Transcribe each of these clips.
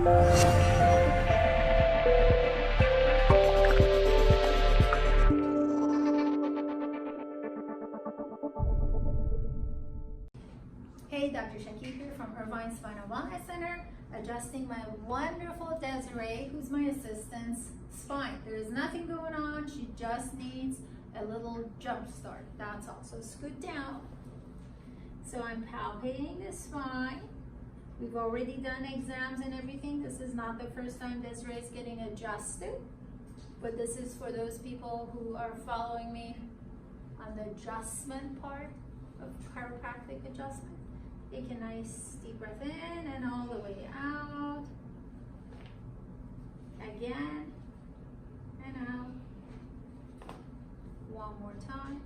Hey, Dr. Shakib here from Irvine Spinal Wellness Center, adjusting my wonderful Desiree, who's my assistant's spine. There is nothing going on. She just needs a little jump start. That's all. So scoot down. So I'm palpating the spine. We've already done exams and everything. This is not the first time Desiree is getting adjusted, but this is for those people who are following me on the adjustment part of chiropractic adjustment. Take a nice deep breath in and all the way out. Again and out. One more time.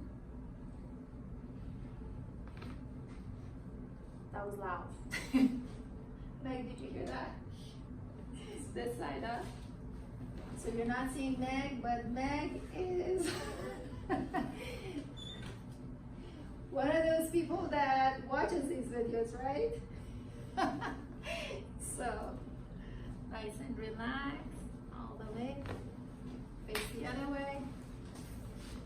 That was loud. Meg, did you hear that? It's this side up. So you're not seeing Meg, but Meg is one of those people that watches these videos, right? So, nice and relaxed all the way. Face the other way.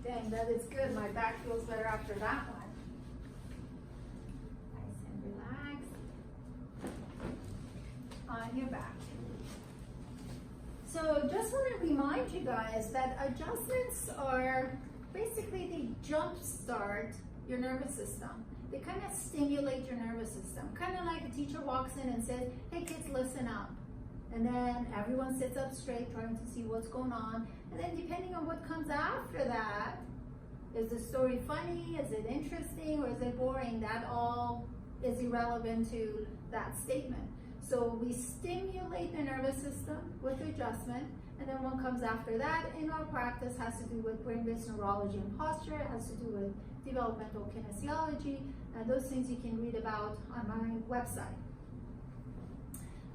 Dang, that is good. My back feels better after that one. Nice and relaxed. On your back. So, just want to remind you guys that adjustments are basically the jump start your nervous system. They kind of stimulate your nervous system. Kind of like a teacher walks in and says, hey kids, listen up. And then everyone sits up straight trying to see what's going on. And then depending on what comes after that, is the story funny, is it interesting, or is it boring? That all is irrelevant to that statement. So we stimulate the nervous system with adjustment, and then what comes after that in our practice has to do with brain-based neurology and posture. It has to do with developmental kinesiology, and those things you can read about on my website.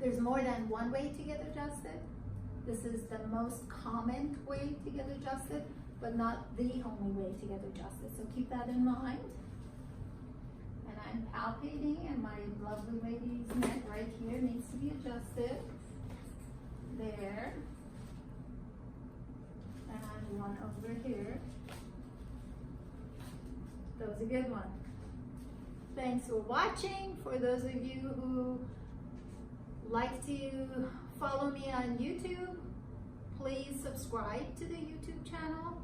There's more than one way to get adjusted. This is the most common way to get adjusted, but not the only way to get adjusted. So keep that in mind. And I'm palpating, and my lovely lady's neck right here needs to be adjusted. There. And one over here. That was a good one. Thanks for watching. For those of you who like to follow me on YouTube, please subscribe to the YouTube channel.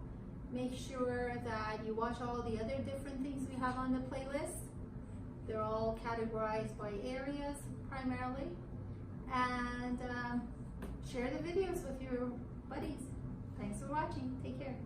Make sure that you watch all the other different things we have on the playlist. They're all categorized by areas primarily. And share the videos with your buddies. Thanks for watching. Take care.